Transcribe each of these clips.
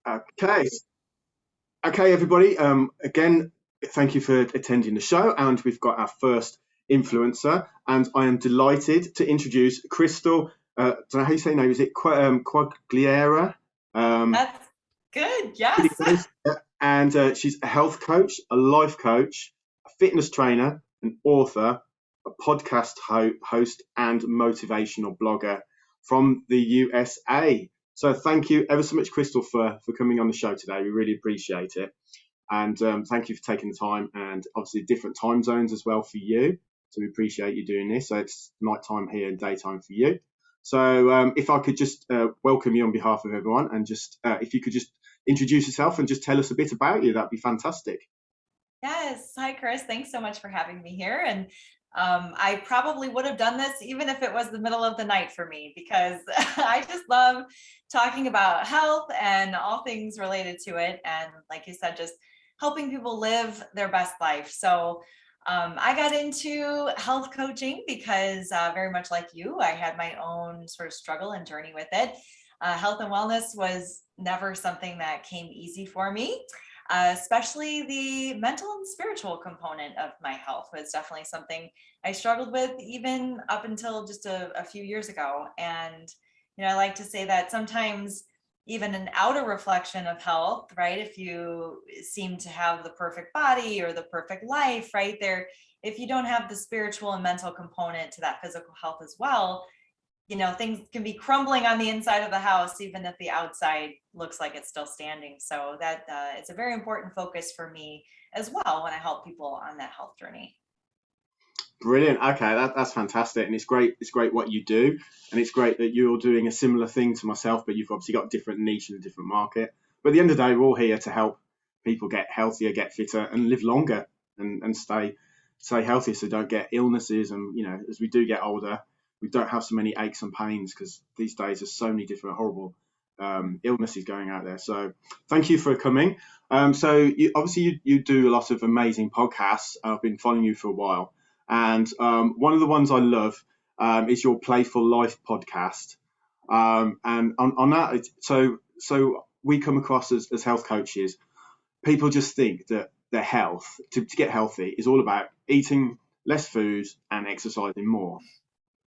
Okay, okay, everybody. Again, thank you for attending the show, and we've got our first influencer, and I am delighted to introduce Krystal. Don't know how you say her name. Is it Quagliera? Um, That's good. Pretty Yes. close. Yeah. And she's a health coach, a life coach, a fitness trainer, an author, a podcast host, and motivational blogger from the USA. So thank you ever so much, Krystal, for coming on the show today. We really appreciate it. And thank you for taking the time, and obviously different time zones as well for you. So we appreciate you doing this. So it's nighttime here and daytime for you. So if I could just welcome you on behalf of everyone, and just if you could just introduce yourself and just tell us a bit about you, that'd be fantastic. Yes. Hi, Chris. Thanks so much for having me here. And I probably would have done this even if it was the middle of the night for me, because I just love talking about health and all things related to it. And like you said, just helping people live their best life. So I got into health coaching because very much like you, I had my own sort of struggle and journey with it. Health and wellness was never something that came easy for me. Especially the mental and spiritual component of my health was definitely something I struggled with even up until just a few years ago. And, I like to say that sometimes even an outer reflection of health, right? If you seem to have the perfect body or the perfect life, right there, if you don't have the spiritual and mental component to that physical health as well, things can be crumbling on the inside of the house, even if the outside looks like it's still standing. So that it's a very important focus for me as well when I help people on that health journey. Brilliant. Okay, that's fantastic, and it's great. It's great what you do, and it's great that you're doing a similar thing to myself, but you've obviously got a different niche and a different market. But at the end of the day, we're all here to help people get healthier, get fitter, and live longer, and stay healthy, so don't get illnesses. And as we do get older, we don't have so many aches and pains, because these days there's so many different horrible illnesses going out there. So thank you for coming. So obviously you do a lot of amazing podcasts. I've been following you for a while. And one of the ones I love is your Playful Life podcast. And on that, so we come across as health coaches, people just think that their health, to get healthy, is all about eating less food and exercising more,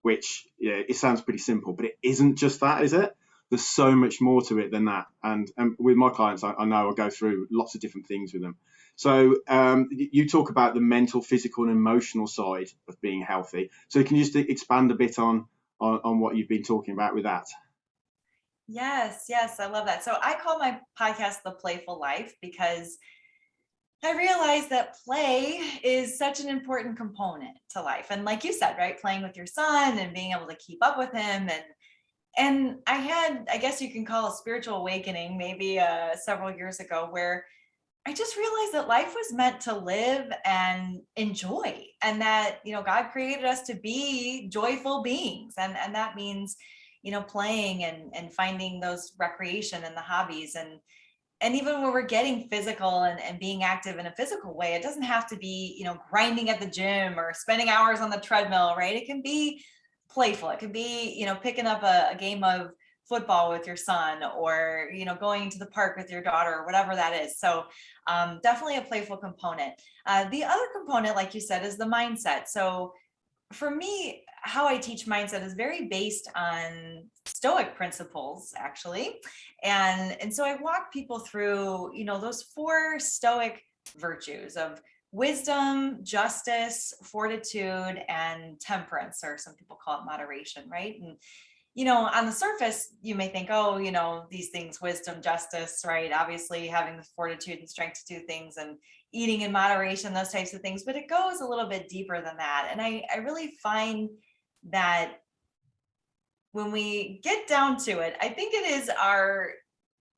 which, yeah, it sounds pretty simple, but it isn't just that, is it? There's so much more to it than that. And with my clients, I know I go through lots of different things with them. So you talk about the mental, physical, and emotional side of being healthy. So can you just expand a bit on what you've been talking about with that? Yes, yes, I love that. So I call my podcast The Playful Life because I realized that play is such an important component to life. And like you said, right, playing with your son and being able to keep up with him, and I had, I guess you can call a spiritual awakening maybe several years ago, where I just realized that life was meant to live and enjoy, and that, God created us to be joyful beings. And that means, playing and finding those recreation and the hobbies. And even when we're getting physical and being active in a physical way, it doesn't have to be, grinding at the gym or spending hours on the treadmill, right? It can be playful. It could be, picking up a game of football with your son, or going to the park with your daughter, or whatever that is. So definitely a playful component. The other component, like you said, is the mindset. So for me, how I teach mindset is very based on Stoic principles, actually. And so I walk people through, those four Stoic virtues of wisdom, justice, fortitude, and temperance, or some people call it moderation, right? And on the surface, you may think, oh, these things, wisdom, justice, right? Obviously, having the fortitude and strength to do things, and eating in moderation, those types of things. But it goes a little bit deeper than that. And I really find that when we get down to it, I think it is our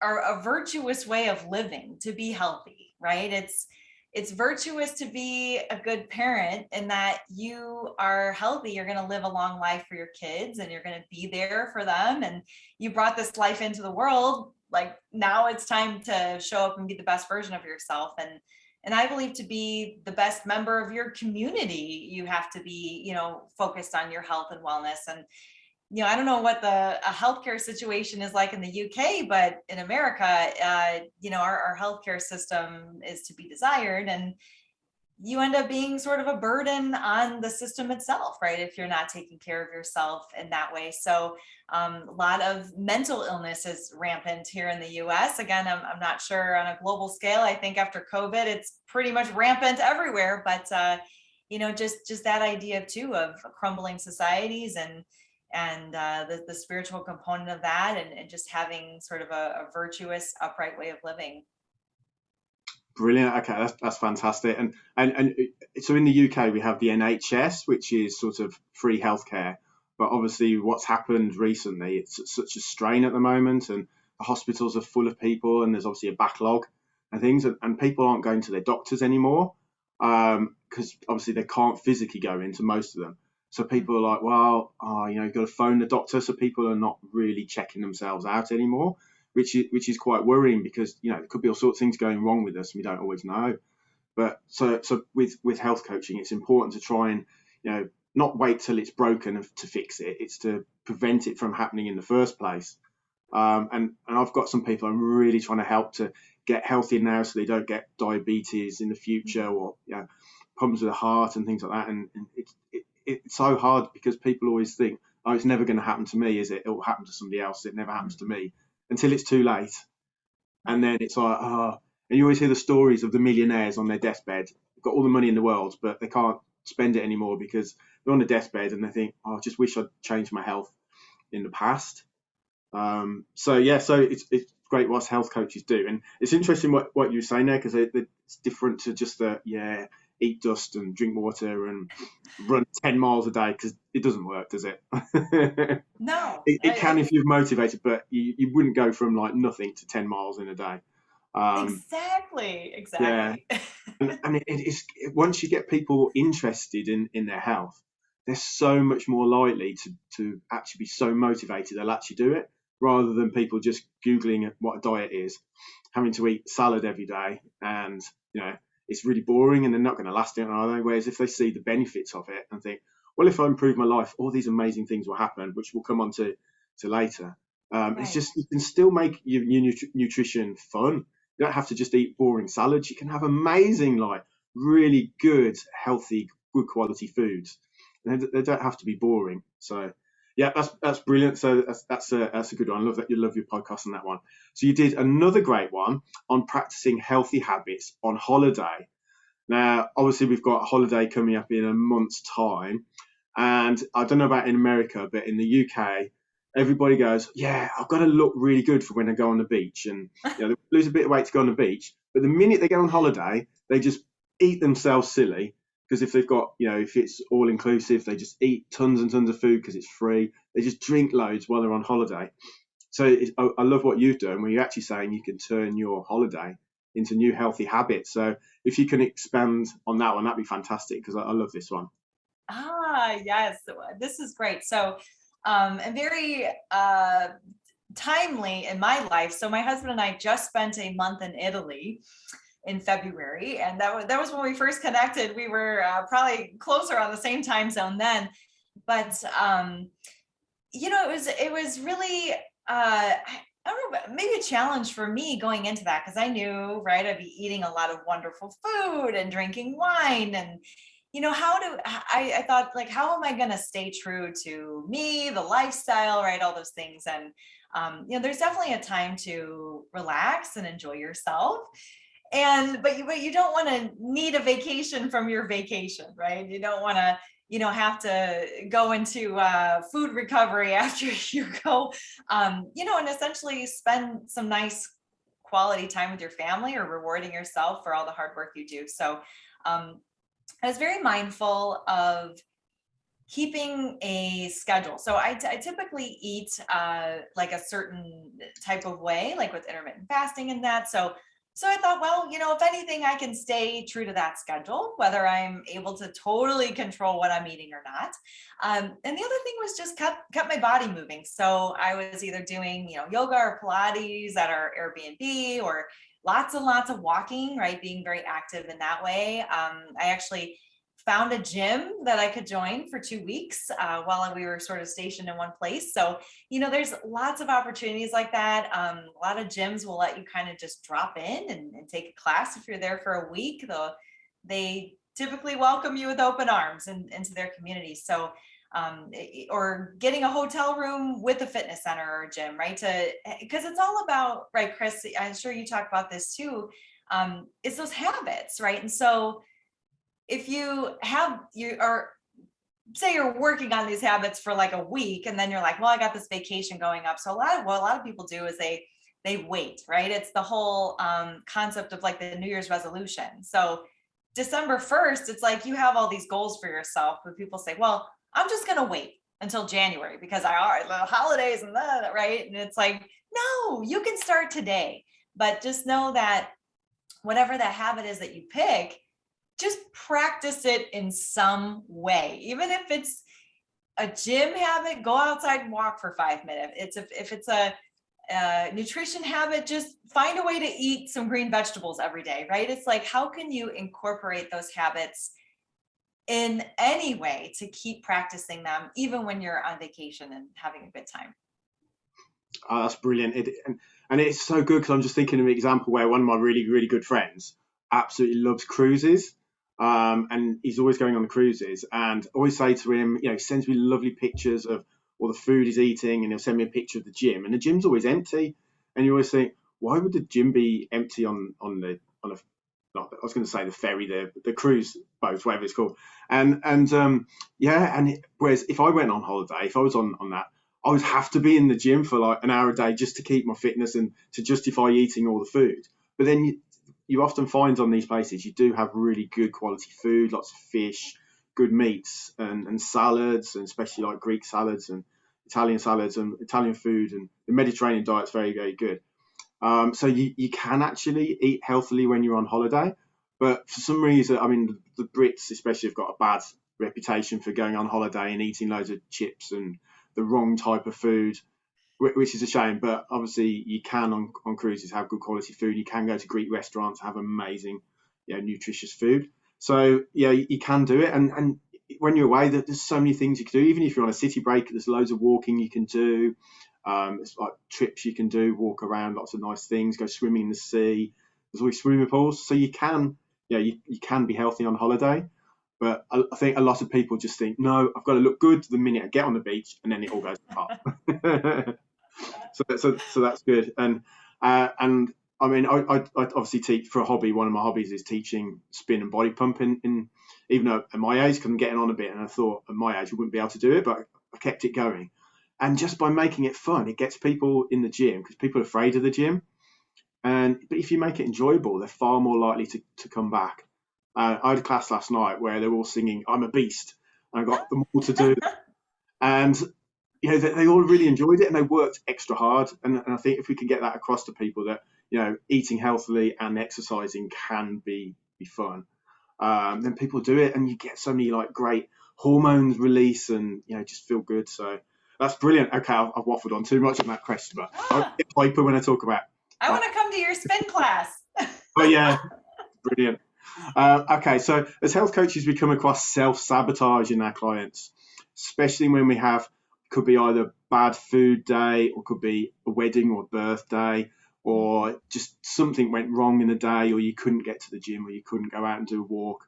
a virtuous way of living to be healthy, right? It's virtuous to be a good parent in that you are healthy. You're going to live a long life for your kids, and you're going to be there for them. And you brought this life into the world. Like, now it's time to show up and be the best version of yourself. And I believe to be the best member of your community, you have to be, focused on your health and wellness. And I don't know what a healthcare situation is like in the UK, but in America, our healthcare system is to be desired, and you end up being sort of a burden on the system itself, right? If you're not taking care of yourself in that way. So a lot of mental illness is rampant here in the US. Again, I'm not sure on a global scale. I think after COVID, it's pretty much rampant everywhere. But, just that idea too of crumbling societies and the spiritual component of that, and just having sort of a virtuous, upright way of living. Brilliant. Okay, that's fantastic. And so in the UK we have the NHS, which is sort of free healthcare. But obviously, what's happened recently, it's such a strain at the moment, and the hospitals are full of people, and there's obviously a backlog and things, and people aren't going to their doctors anymore because obviously they can't physically go into most of them. So people are like, well, you've got to phone the doctor. So people are not really checking themselves out anymore, which is quite worrying because there could be all sorts of things going wrong with us and we don't always know. But so with health coaching, it's important to try and not wait till it's broken to fix it. It's to prevent it from happening in the first place. And I've got some people I'm really trying to help to get healthy now so they don't get diabetes in the future or problems with the heart and things like that. And it's so hard because people always think, oh, it's never going to happen to me, is it? It will happen to somebody else. It never happens to me until it's too late. And then it's like, and you always hear the stories of the millionaires on their deathbed. They've got all the money in the world, but they can't spend it anymore because they're on the deathbed and they think, oh, I just wish I'd changed my health in the past. So it's great what health coaches do. And it's interesting what you're saying there because it's different to just eat dust and drink water and run 10 miles a day because it doesn't work, does it? No. It can if you're motivated, but you wouldn't go from like nothing to 10 miles in a day. Exactly. Yeah. And once you get people interested in their health, they're so much more likely to actually be so motivated they'll actually do it rather than people just Googling what a diet is, having to eat salad every day and it's really boring and they're not going to last it, are they? Whereas if they see the benefits of it and think, well, if I improve my life, all these amazing things will happen, which we'll come on to later. Right. It's just you can still make your nutrition fun. You don't have to just eat boring salads. You can have amazing, like really good, healthy, good quality foods. They don't have to be boring. So, yeah, that's brilliant. So that's a good one. I love that you love your podcast on that one. So you did another great one on practicing healthy habits on holiday. Now, obviously, we've got a holiday coming up in a month's time, and I don't know about in America, but in the UK, everybody goes, yeah, I've got to look really good for when I go on the beach, and they lose a bit of weight to go on the beach. But the minute they go on holiday, they just eat themselves silly because if they've got, if it's all inclusive, they just eat tons and tons of food because it's free. They just drink loads while they're on holiday. So I love what you've done, where you're actually saying you can turn your holiday into new healthy habits. So if you can expand on that one, that'd be fantastic because I love this one. Yes, this is great. So and very timely in my life. So my husband and I just spent a month in Italy in February, and that was when we first connected. We were probably closer on the same time zone then, but it was really I don't know, maybe a challenge for me going into that because I knew, right, I'd be eating a lot of wonderful food and drinking wine and I thought, like, how am I going to stay true to me, the lifestyle, right? All those things. And, there's definitely a time to relax and enjoy yourself. But you don't want to need a vacation from your vacation, right? You don't want to, have to go into food recovery after you go, and essentially spend some nice quality time with your family or rewarding yourself for all the hard work you do. So, I was very mindful of keeping a schedule. So I typically eat like a certain type of way, like with intermittent fasting and that. So I thought, well, if anything, I can stay true to that schedule, whether I'm able to totally control what I'm eating or not. And the other thing was just kept my body moving. So I was either doing, yoga or Pilates at our Airbnb or lots and lots of walking, right? Being very active in that way. I actually found a gym that I could join for 2 weeks while we were sort of stationed in one place. So, there's lots of opportunities like that. A lot of gyms will let you kind of just drop in and take a class if you're there for a week. They typically welcome you with open arms into their community. So, or getting a hotel room with a fitness center or a gym, right? Because it's all about, right, Chris, I'm sure you talk about this too, it's those habits, right? And so if you say you're working on these habits for like a week, and then you're like, well, I got this vacation going up. So what a lot of people do is they wait, right? It's the whole concept of like the New Year's resolution. So December 1st, it's like you have all these goals for yourself, but people say, well, I'm just going to wait until January because the holidays and that, right? And it's like, no, you can start today, but just know that whatever that habit is that you pick, just practice it in some way. Even if it's a gym habit, go outside and walk for 5 minutes. If it's a nutrition habit, just find a way to eat some green vegetables every day, right? It's like, how can you incorporate those habits in any way to keep practicing them, even when you're on vacation and having a good time? Oh, that's brilliant. And it's so good because I'm just thinking of an example where one of my really, really good friends absolutely loves cruises. And he's always going on the cruises, and I always say to him, he sends me lovely pictures of all the food he's eating, and he'll send me a picture of the gym, and the gym's always empty. And you always think, why would the gym be empty on a, not, I was going to say the ferry, the cruise boat, whatever it's called. Whereas if I went on holiday, if I was on that, I would have to be in the gym for like an hour a day just to keep my fitness and to justify eating all the food. But then you often find on these places you do have really good quality food, lots of fish, good meats, and salads, and especially like Greek salads and Italian food, and the Mediterranean diet's very, very good. So you can actually eat healthily when you're on holiday, but for some reason, I mean, the Brits especially have got a bad reputation for going on holiday and eating loads of chips and the wrong type of food, which is a shame. But obviously you can on cruises have good quality food. You can go to Greek restaurants, have amazing, nutritious food. So you can do it. And when you're away, there's so many things you can do. Even if you're on a city break, there's loads of walking you can do. It's like trips you can do, walk around, lots of nice things, go swimming in the sea. There's always swimming pools. So you can be healthy on holiday. But I think a lot of people just think, no, I've got to look good the minute I get on the beach, and then it all goes apart. So that's good. And I mean, I obviously teach for a hobby. One of my hobbies is teaching spin and body pumping. Even though at my age, because I'm getting on a bit, and I thought at my age I wouldn't be able to do it, but I kept it going. And just by making it fun, it gets people in the gym, because people are afraid of the gym. But if you make it enjoyable, they're far more likely to come back. I had a class last night where they were all singing "I'm a Beast," and I got them all to do that. And they all really enjoyed it, and they worked extra hard. And I think if we can get that across to people that eating healthily and exercising can be fun, then people do it, and you get so many like great hormones release, and just feel good. So that's brilliant. Okay, I've waffled on too much on that question, but I'll get hyper when I talk about. I want to come to your spin class. Oh yeah, brilliant. Okay, so as health coaches, we come across self-sabotage in our clients, especially when we could be either bad food day, or could be a wedding or birthday, or just something went wrong in the day, or you couldn't get to the gym, or you couldn't go out and do a walk,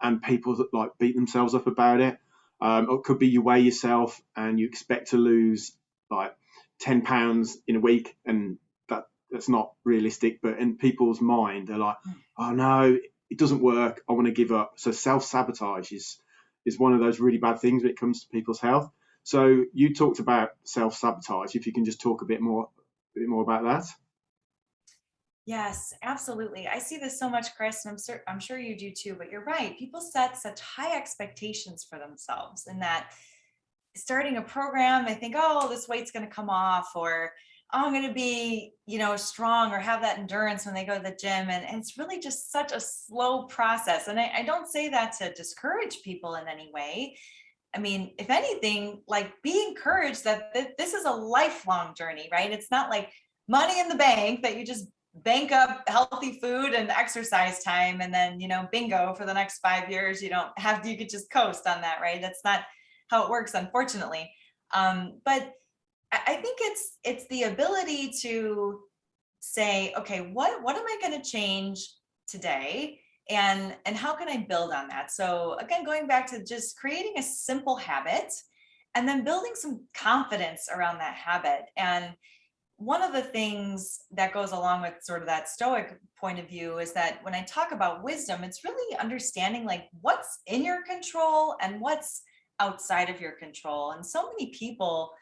and people that like beat themselves up about it. Or it could be you weigh yourself and you expect to lose like 10 pounds in a week, and that's not realistic. But in people's mind, they're like, oh no, it doesn't work, I want to give up. So self-sabotage is one of those really bad things when it comes to people's health. So you talked about self-sabotage. If you can just talk a bit more about that. Yes, absolutely. I see this so much, Chris, and I'm sure you do too, but you're right. People set such high expectations for themselves, and that starting a program, they think, oh, this weight's going to come off, or oh, I'm going to be, strong, or have that endurance when they go to the gym. And it's really just such a slow process. And I don't say that to discourage people in any way. I mean, if anything, like, be encouraged that this is a lifelong journey, right? It's not like money in the bank that you just bank up healthy food and exercise time, and then, bingo, for the next 5 years, you could just coast on that, right? That's not how it works, unfortunately. But I think it's the ability to say, okay, what am I going to change today? And how can I build on that? So again, going back to just creating a simple habit and then building some confidence around that habit. And one of the things that goes along with sort of that stoic point of view is that when I talk about wisdom, it's really understanding like what's in your control and what's outside of your control. And so many people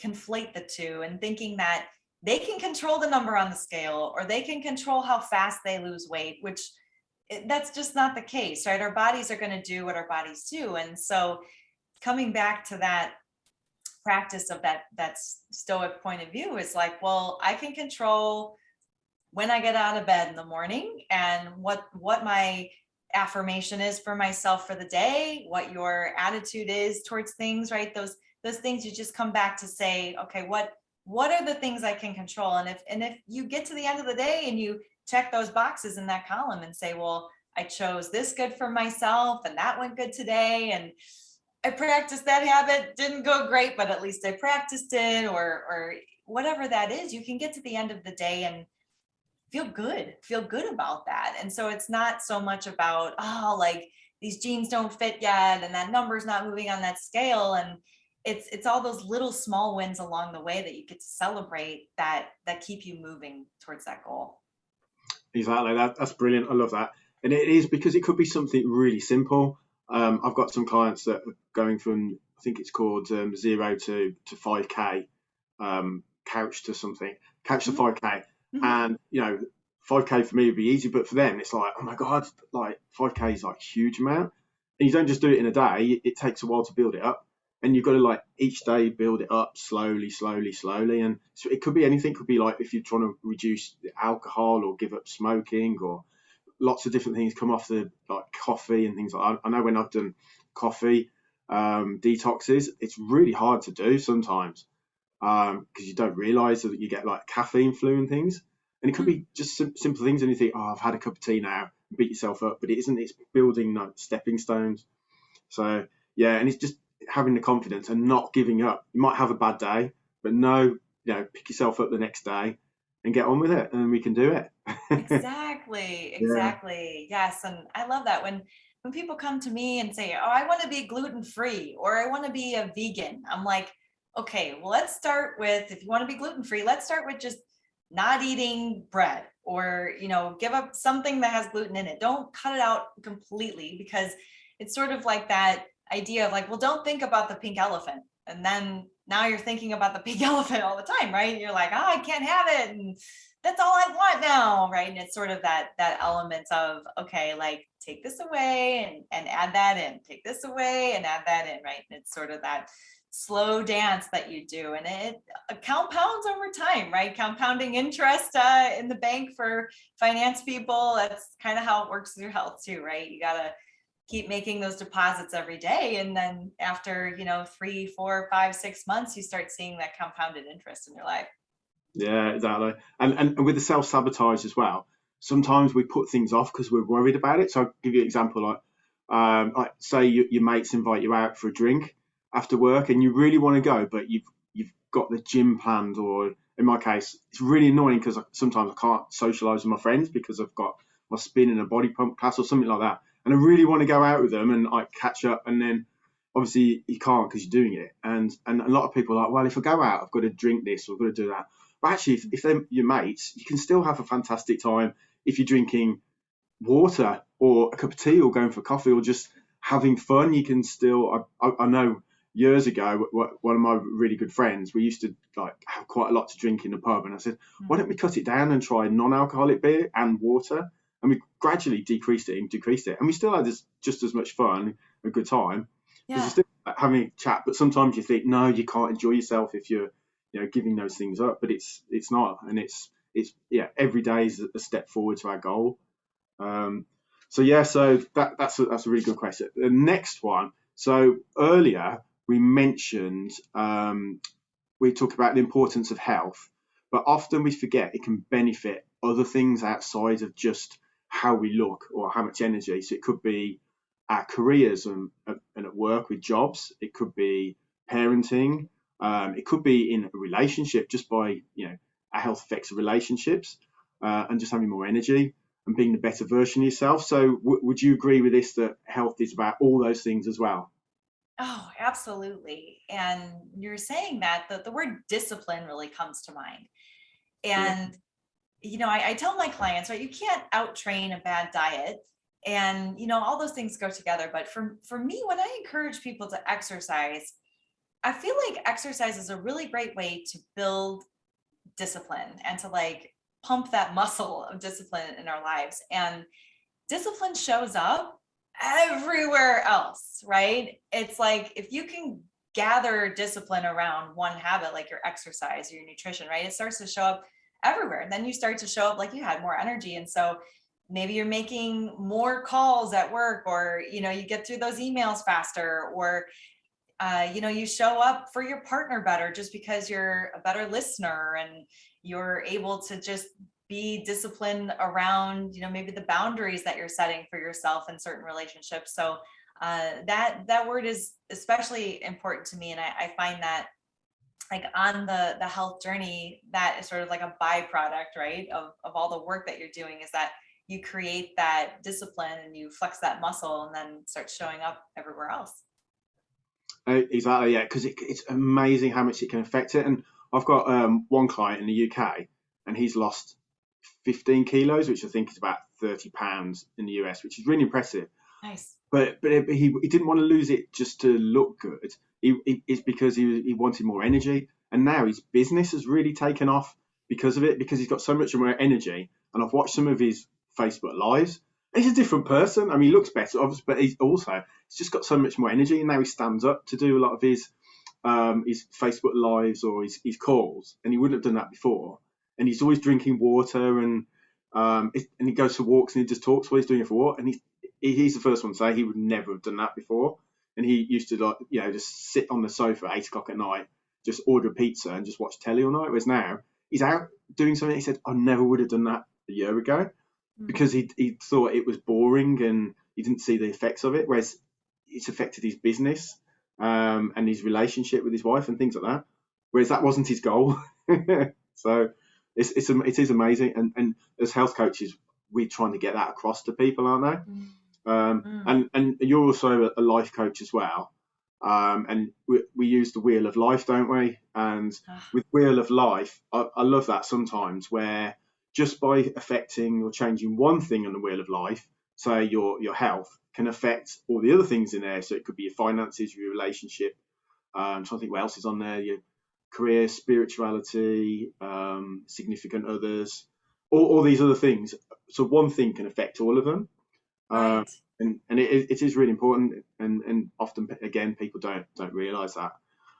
conflate the two and thinking that they can control the number on the scale or they can control how fast they lose weight, which that's just not the case, right? Our bodies are going to do what our bodies do. And so coming back to that practice of that stoic point of view is like, well, I can control when I get out of bed in the morning and what my affirmation is for myself for the day, what your attitude is towards things, right? Those things you just come back to say, okay, what are the things I can control? And if you get to the end of the day and you check those boxes in that column and say, well, I chose this good for myself and that went good today, and I practiced that habit, didn't go great, but at least I practiced it, or whatever that is, you can get to the end of the day and feel good about that. And so it's not so much about, oh, like these jeans don't fit yet and that number's not moving on that scale. And it's all those little small wins along the way that you get to celebrate that keep you moving towards that goal. Exactly. That's brilliant. I love that. And it is because it could be something really simple. I've got some clients that are going from, I think it's called 0 to 5K, couch to something, couch to 5K. Mm-hmm. And, 5K for me would be easy, but for them, it's like, oh my God, like 5K is like a huge amount. And you don't just do it in a day. It takes a while to build it up. And you've got to like each day build it up slowly. And so it could be anything. It could be like if you're trying to reduce alcohol or give up smoking, or lots of different things come off the like coffee and things like that. I know when I've done coffee detoxes, it's really hard to do sometimes because you don't realize that you get like caffeine flu and things. And it could be just simple things, and you think, oh, I've had a cup of tea now, beat yourself up, but it isn't. It's building like stepping stones. So yeah, and it's just having the confidence and not giving up. You might have a bad day, but pick yourself up the next day and get on with it, and we can do it. Exactly. Yes. And I love that when people come to me and say, oh, I want to be gluten-free or I want to be a vegan. I'm like, okay, well, let's start with, if you want to be gluten-free, let's start with just not eating bread, or, give up something that has gluten in it. Don't cut it out completely, because it's sort of like that idea of like, well, don't think about the pink elephant. And then now you're thinking about the pink elephant all the time, right? And you're like, oh, I can't have it. And that's all I want now, right? And it's sort of that element of, okay, like take this away and add that in, take this away and add that in, right? And it's sort of that slow dance that you do, and it compounds over time, right? Compounding interest in the bank for finance people. That's kind of how it works with your health too, right? You gotta keep making those deposits every day, and then after 3, 4, 5, 6 months, you start seeing that compounded interest in your life. Yeah, exactly. And with the self-sabotage as well, sometimes we put things off because we're worried about it. So I'll give you an example, like say your mates invite you out for a drink after work and you really want to go, but you've got the gym planned, or in my case, it's really annoying because sometimes I can't socialize with my friends because I've got my spin and a body pump class or something like that. And I really want to go out with them and like catch up, and then obviously you can't because you're doing it. And a lot of people are like, well, if I go out, I've got to drink this or I've got to do that. But actually, if they're your mates, you can still have a fantastic time if you're drinking water or a cup of tea or going for coffee or just having fun. You can still, I know years ago, one of my really good friends, we used to like have quite a lot to drink in the pub. And I said, why don't we cut it down and try non-alcoholic beer and water? And we gradually decreased it. And we still had just as much fun, a good time. Because you're still having a chat. But sometimes you think, no, you can't enjoy yourself if you're giving those things up. But it's not. And it's every day is a step forward to our goal. So that's a really good question. The next one. So earlier we mentioned we talked about the importance of health, but often we forget it can benefit other things outside of just how we look or how much energy. So it could be our careers and at work with jobs. It could be parenting. It could be in a relationship, just by, our health affects relationships, and just having more energy and being the better version of yourself. So would you agree with this, that health is about all those things as well? Oh, absolutely. And you're saying that the word discipline really comes to mind. Yeah. And, I tell my clients, right, you can't out train a bad diet. And, all those things go together. But for me, when I encourage people to exercise, I feel like exercise is a really great way to build discipline and to like pump that muscle of discipline in our lives. And discipline shows up everywhere else, right? It's like if you can gather discipline around one habit, like your exercise or your nutrition, right? It starts to show up everywhere. And then you start to show up like you had more energy. And so maybe you're making more calls at work, or, you get through those emails faster, or, you show up for your partner better just because you're a better listener and you're able to just be disciplined around, maybe the boundaries that you're setting for yourself in certain relationships. So that word is especially important to me. And I find that like on the health journey, that is sort of like a byproduct, right, of all the work that you're doing, is that you create that discipline and you flex that muscle and then start showing up everywhere else. Exactly, yeah, because it's amazing how much it can affect it. And I've got one client in the UK, and he's lost 15 kilos, which I think is about 30 pounds in the US, which is really impressive. Nice. But he didn't want to lose it just to look good. It's because he wanted more energy, and now his business has really taken off because of it, because he's got so much more energy. And I've watched some of his Facebook lives. He's a different person. I mean, he looks better, obviously, but he's just got so much more energy. And now he stands up to do a lot of his Facebook lives or his calls, and he wouldn't have done that before. And he's always drinking water, and he goes for walks, and he just talks while he's doing it for walk. And he's the first one to say he would never have done that before. And he used to, like, just sit on the sofa at 8 o'clock at night, just order a pizza and just watch telly all night. Whereas now he's out doing something. He said, I never would have done that a year ago, because he thought it was boring and he didn't see the effects of it. Whereas it's affected his business, and his relationship with his wife and things like that. Whereas that wasn't his goal. So it is amazing. And as health coaches, we're trying to get that across to people, aren't they? And you're also a life coach as well. And we use the wheel of life, don't we? And with wheel of life, I love that sometimes, where just by affecting or changing one thing on the wheel of life, say your health, can affect all the other things in there. So it could be your finances, your relationship. So I think what else is on there? Your career, spirituality, significant others, all these other things. So one thing can affect all of them. Right. And it is really important, and often again people don't realize that.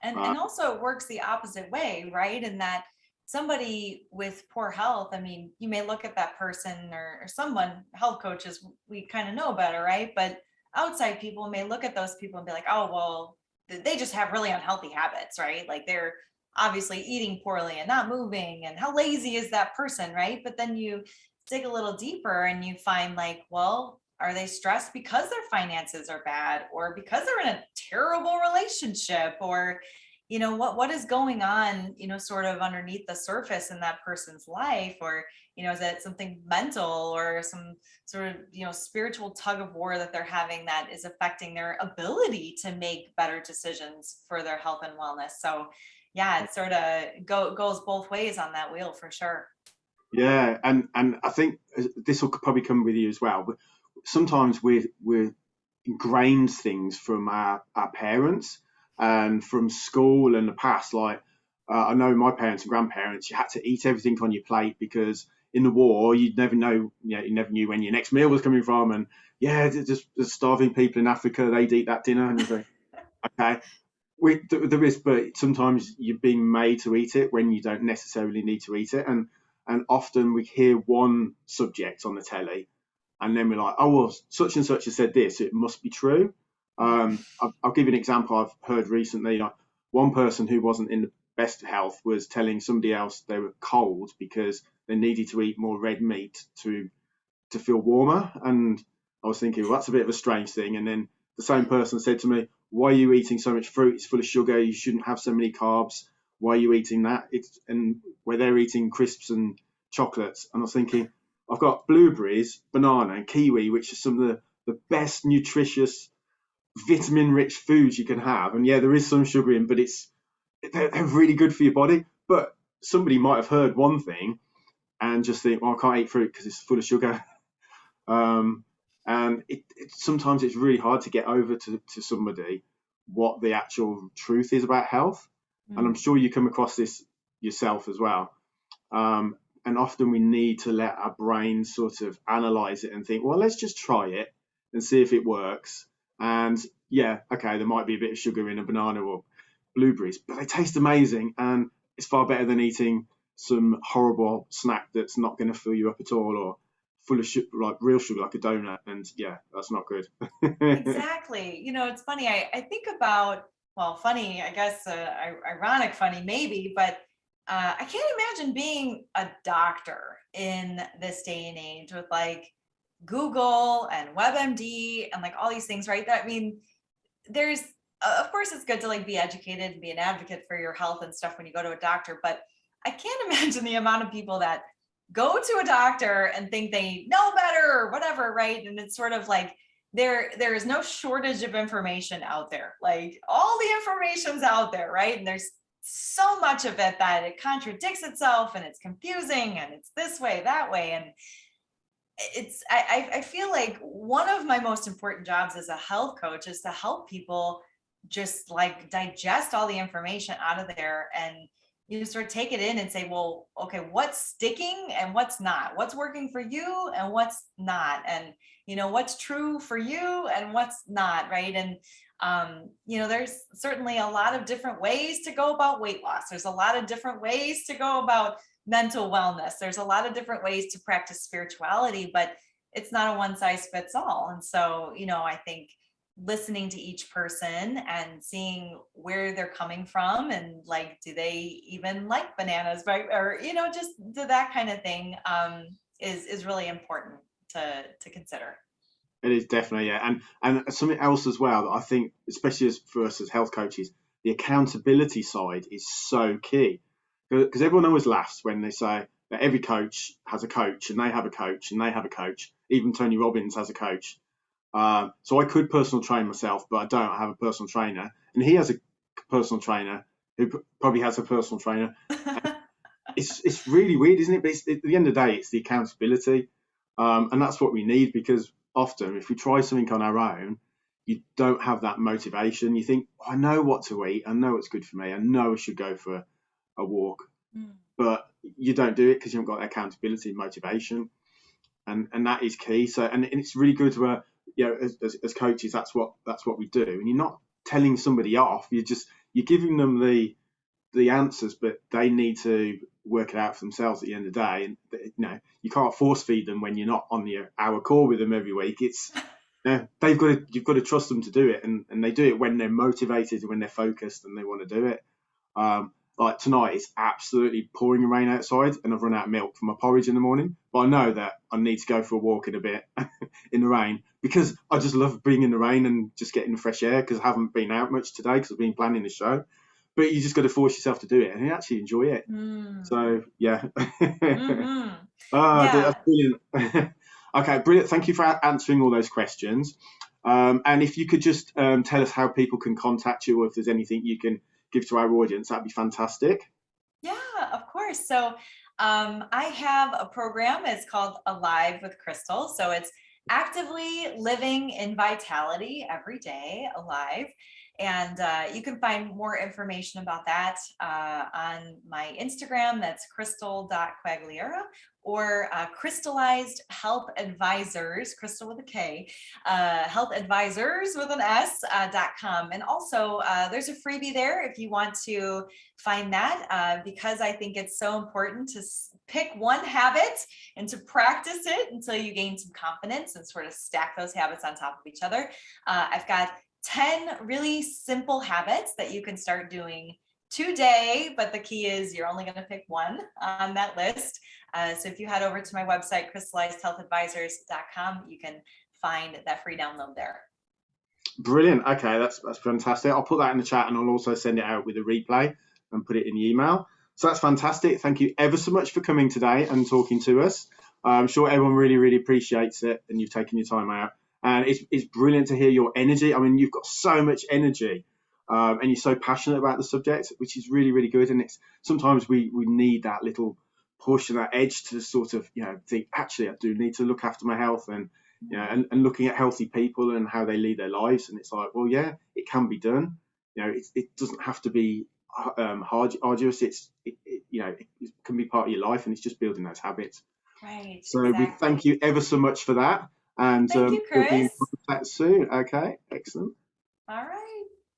And also it works the opposite way, right? In that somebody with poor health, I mean, you may look at that person, or someone, health coaches, we kind of know better, right? But outside people may look at those people and be like, oh, well, they just have really unhealthy habits, right? Like they're obviously eating poorly and not moving, and how lazy is that person, right? But then you dig a little deeper and you find like, well, are they stressed because their finances are bad, or because they're in a terrible relationship, or what is going on, sort of underneath the surface in that person's life? Or is it something mental, or some sort of spiritual tug of war that they're having that is affecting their ability to make better decisions for their health and wellness? So yeah, it sort of goes both ways on that wheel for sure. Yeah, and I think this will probably come with you as well. But sometimes we're ingrained things from our parents and from school and the past. Like, I know my parents and grandparents, you had to eat everything on your plate, because in the war you'd never know, you never knew when your next meal was coming from. And yeah, just the starving people in Africa, they'd eat that dinner, and you think, okay. There is, but sometimes you're being made to eat it when you don't necessarily need to eat it. And often we hear one subject on the telly, and then we're like, oh, well, such and such has said this, it must be true. I'll give you an example I've heard recently. Like, one person who wasn't in best health was telling somebody else they were cold because they needed to eat more red meat to feel warmer. And I was thinking, well, that's a bit of a strange thing. And then the same person said to me, why are you eating so much fruit? It's full of sugar. You shouldn't have so many carbs. Why are you eating that? And where they're eating crisps and chocolates. And I was thinking, I've got blueberries, banana, and kiwi, which are some of the best nutritious, vitamin-rich foods you can have. And yeah, there is some sugar in, but they're really good for your body. But somebody might have heard one thing and just think, well, I can't eat fruit because it's full of sugar. And sometimes it's really hard to get over to somebody what the actual truth is about health. And I'm sure you come across this yourself as well. And often we need to let our brains sort of analyze it and think, well, let's just try it and see if it works. And yeah, okay, there might be a bit of sugar in a banana or blueberries, but they taste amazing. And it's far better than eating some horrible snack that's not going to fill you up at all, or full of sugar, like real sugar, like a donut. And yeah, that's not good. Exactly. It's funny. I think about, well, funny, I guess, ironic funny maybe, but I can't imagine being a doctor in this day and age with like Google and WebMD and like all these things, right? That, I mean, there's, of course, it's good to like be educated and be an advocate for your health and stuff when you go to a doctor, but I can't imagine the amount of people that go to a doctor and think they know better or whatever, right? And it's sort of like there is no shortage of information out there. Like all the information's out there, right? And there's so much of it that it contradicts itself and it's confusing and it's this way, that way. And I feel like one of my most important jobs as a health coach is to help people just like digest all the information out of there and you sort of take it in and say, well, okay, what's sticking and what's not? What's working for you and what's not? And, what's true for you and what's not, right? And, there's certainly a lot of different ways to go about weight loss. There's a lot of different ways to go about mental wellness. There's a lot of different ways to practice spirituality, but it's not a one size fits all. And so, I think listening to each person and seeing where they're coming from and like, do they even like bananas, right? Or, just that kind of thing is really important to consider. It is definitely, yeah. And something else as well that I think, especially for us as health coaches, the accountability side is so key. Because everyone always laughs when they say that every coach has a coach and they have a coach and they have a coach. Even Tony Robbins has a coach. So I could personal train myself, but I don't have a personal trainer. And he has a personal trainer who probably has a personal trainer. It's really weird, isn't it? But at the end of the day, it's the accountability. And that's what we need, because often if we try something on our own, you don't have that motivation. You think, I know what to eat. I know what's good for me. I know I should go for a walk. But you don't do it because you haven't got accountability and motivation. And that is key. So, and it's really good to, as coaches, that's what we do. And you're not telling somebody off. You're giving them the answers, but they need to work it out for themselves at the end of the day. And you can't force feed them when you're not on the hour call with them every week. It's you've got to trust them to do it, and they do it when they're motivated, when they're focused, and they want to do it. Like tonight, it's absolutely pouring rain outside, and I've run out of milk for my porridge in the morning. But I know that I need to go for a walk in a bit in the rain, because I just love being in the rain and just getting the fresh air, because I haven't been out much today because I've been planning the show. But you just got to force yourself to do it and you actually enjoy it. So, yeah. Yeah. That's brilliant. Okay, brilliant. Thank you for answering all those questions. And if you could just tell us how people can contact you, or if there's anything you can give to our audience, that'd be fantastic. Yeah, of course. So I have a program. It's called Alive with Krystal. So it's actively living in vitality every day, alive. And you can find more information about that on my Instagram. That's krystal.quagliera, or Crystallized Health Advisors, Krystal with a K, Health Advisors with an S.com. And also there's a freebie there if you want to find that, because I think it's so important to pick one habit and to practice it until you gain some confidence and sort of stack those habits on top of each other. I've got 10 really simple habits that you can start doing today, but the key is you're only going to pick one on that list. So if you head over to my website, crystallizedhealthadvisors.com, you can find that free download there. Brilliant. Okay, that's fantastic. I'll put that in the chat, and I'll also send it out with a replay and put it in the email. So that's fantastic. Thank you ever so much for coming today and talking to us. I'm sure everyone really, really appreciates it, and you've taken your time out. And it's brilliant to hear your energy. I mean, you've got so much energy, and you're so passionate about the subject, which is really, really good. And it's sometimes we need that little push and that edge to sort of, think, actually, I do need to look after my health, and and looking at healthy people and how they lead their lives. And it's like, well, yeah, it can be done. It doesn't have to be arduous. It can be part of your life, and it's just building those habits. Right. So exactly. we thank you ever so much for that. And thank you, we'll be in Chris. contact soon. Okay, excellent. All right.